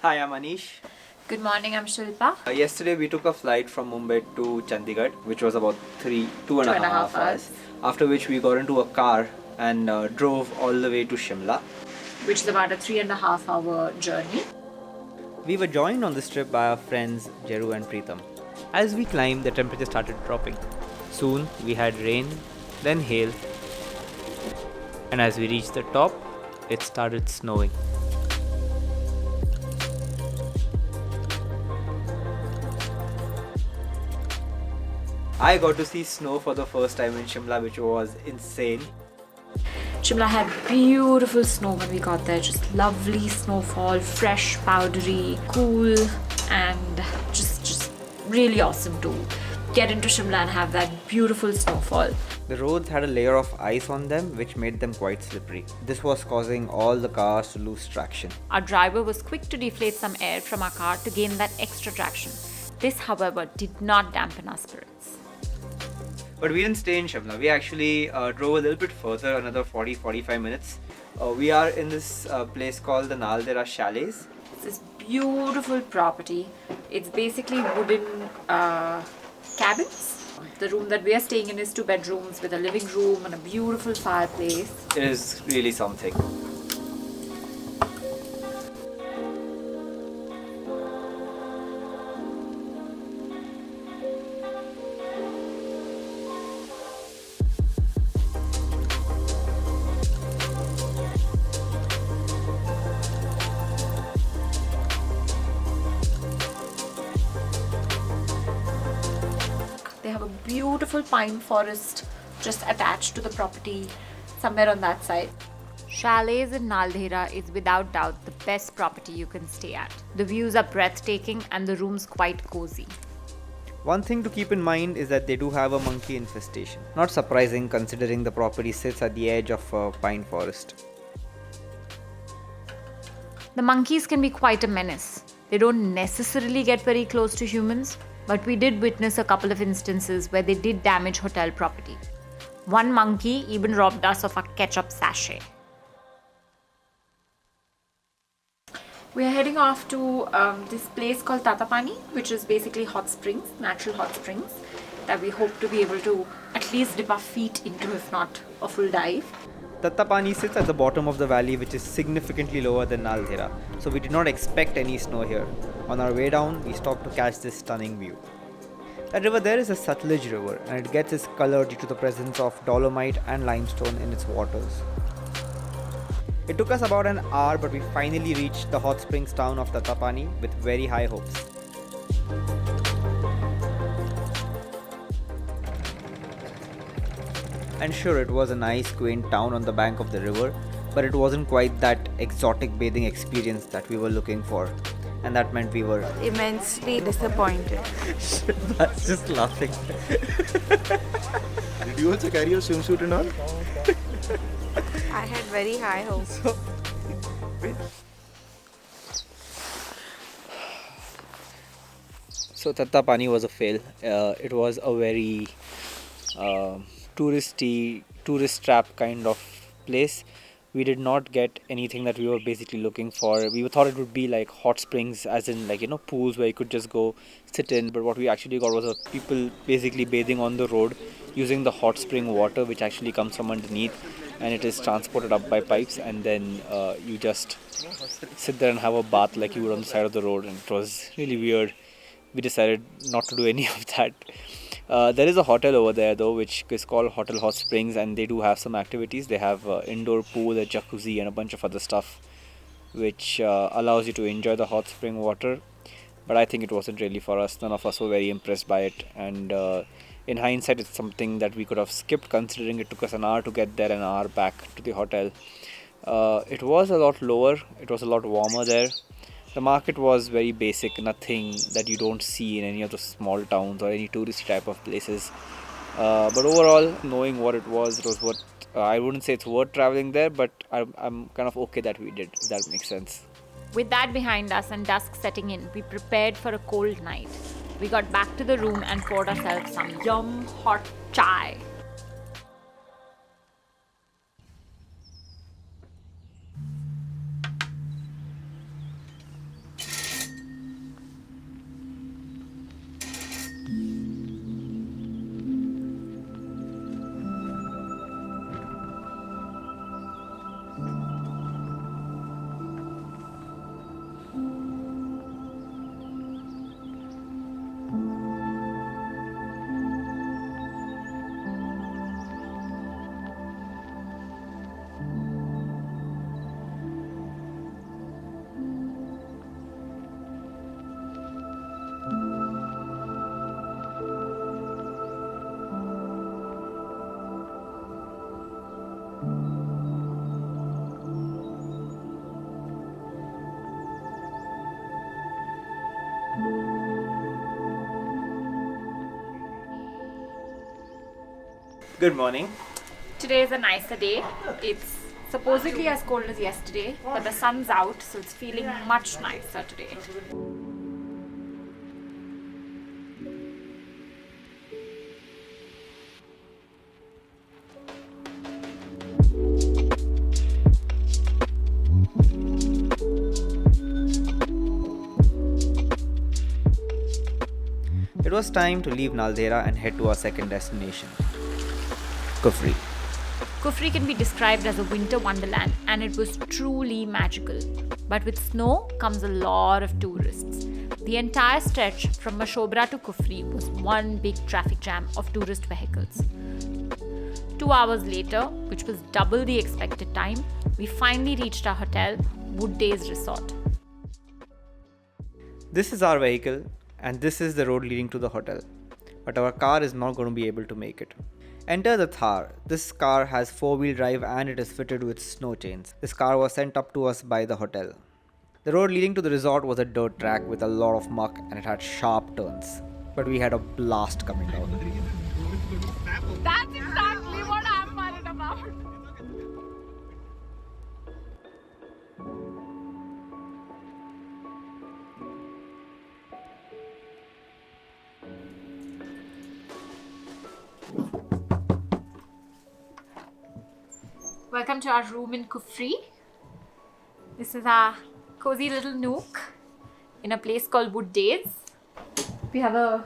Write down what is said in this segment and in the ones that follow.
Hi, I'm Anish. Good morning, I'm Shilpa. Yesterday we took a flight from Mumbai to Chandigarh, which was about two and a half hours. After which we got into a car and drove all the way to Shimla. Which is about a 3.5 hour journey. We were joined on this trip by our friends Jeru and Preetham. As we climbed, the temperature started dropping. Soon we had rain, then hail, and as we reached the top, it started snowing. I got to see snow for the first time in Shimla, which was insane. Shimla had beautiful snow when we got there. Just lovely snowfall, fresh, powdery, cool, and just really awesome to get into Shimla and have that beautiful snowfall. The roads had a layer of ice on them, which made them quite slippery. This was causing all the cars to lose traction. Our driver was quick to deflate some air from our car to gain that extra traction. This, however, did not dampen our spirits. But we didn't stay in Shimla. We actually drove a little bit further, another 40-45 minutes. We are in this place called the Naldehra Chalets. It's this beautiful property. It's basically wooden cabins. The room that we are staying in is 2 bedrooms with a living room and a beautiful fireplace. It is really something. They have a beautiful pine forest just attached to the property, somewhere on that side. Chalets in Naldehra is without doubt the best property you can stay at. The views are breathtaking and the rooms quite cozy. One thing to keep in mind is that they do have a monkey infestation. Not surprising considering the property sits at the edge of a pine forest. The monkeys can be quite a menace. They don't necessarily get very close to humans, but we did witness a couple of instances where they did damage hotel property. One monkey even robbed us of our ketchup sachet. We are heading off to this place called Tatapani, which is basically hot springs, natural hot springs, that we hope to be able to at least dip our feet into, if not a full dive. Tatapani sits at the bottom of the valley, which is significantly lower than Naldehra, so we did not expect any snow here. On our way down, we stopped to catch this stunning view. That river there is a Satluj river, and it gets its color due to the presence of dolomite and limestone in its waters. It took us about an hour, but we finally reached the hot springs town of Tatapani with very high hopes. And sure, it was a nice quaint town on the bank of the river, but it wasn't quite that exotic bathing experience that we were looking for. And that meant we were immensely disappointed. That's just laughing. Did you also carry your swimsuit and all? I had very high hopes. So Tatapani was a fail. It was a very tourist trap kind of place. We did not get anything that we were basically looking for. We thought it would be like hot springs, as in pools where you could just go sit in. But what we actually got was people basically bathing on the road using the hot spring water, which actually comes from underneath, and it is transported up by pipes, and then you just sit there and have a bath like you would on the side of the road. And it was really weird. We decided not to do any of that. There is a hotel over there though, which is called Hotel Hot Springs, and they do have some activities. They have indoor pool, a jacuzzi, and a bunch of other stuff, which allows you to enjoy the hot spring water. But I think it wasn't really for us. None of us were very impressed by it, and in hindsight, it's something that we could have skipped, considering it took us an hour to get there and an hour back to the hotel. It was a lot lower. It was a lot warmer there. The market was very basic, nothing that you don't see in any of the small towns or any touristy type of places. But overall, knowing what it was worth. I wouldn't say it's worth traveling there, but I'm kind of okay that we did, if that makes sense. With that behind us and dusk setting in, we prepared for a cold night. We got back to the room and poured ourselves some yum hot chai. Good morning. Today is a nicer day. It's supposedly as cold as yesterday, but the sun's out, so it's feeling much nicer today. It was time to leave Naldehra and head to our second destination, Kufri. Kufri can be described as a winter wonderland, and it was truly magical. But with snow comes a lot of tourists. The entire stretch from Mashobra to Kufri was one big traffic jam of tourist vehicles. 2 hours later, which was double the expected time, we finally reached our hotel, Wood Days Resort. This is our vehicle, and this is the road leading to the hotel. But our car is not going to be able to make it. Enter the Thar. This car has 4-wheel drive and it is fitted with snow chains. This car was sent up to us by the hotel. The road leading to the resort was a dirt track with a lot of muck and it had sharp turns. But we had a blast coming down. That's exactly what I'm worried about. Welcome to our room in Kufri. This is our cozy little nook in a place called Wood Days. We have a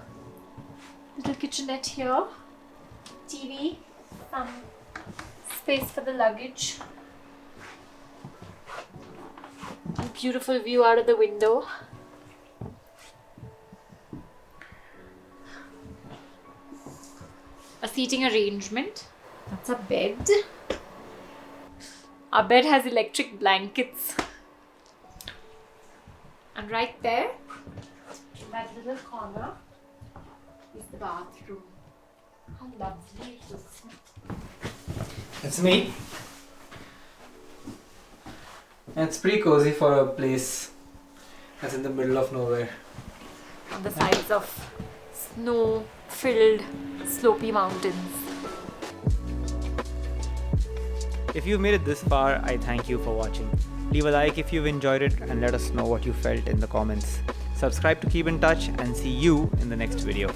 little kitchenette here, TV, some space for the luggage. A beautiful view out of the window. A seating arrangement. That's a bed. Our bed has electric blankets. And right there, in that little corner, is the bathroom. How lovely it is. It's me. And it's pretty cozy for a place that's in the middle of nowhere. On the sides of snow-filled, slopey mountains. If you've made it this far, I thank you for watching. Leave a like if you've enjoyed it and let us know what you felt in the comments. Subscribe to keep in touch and see you in the next video.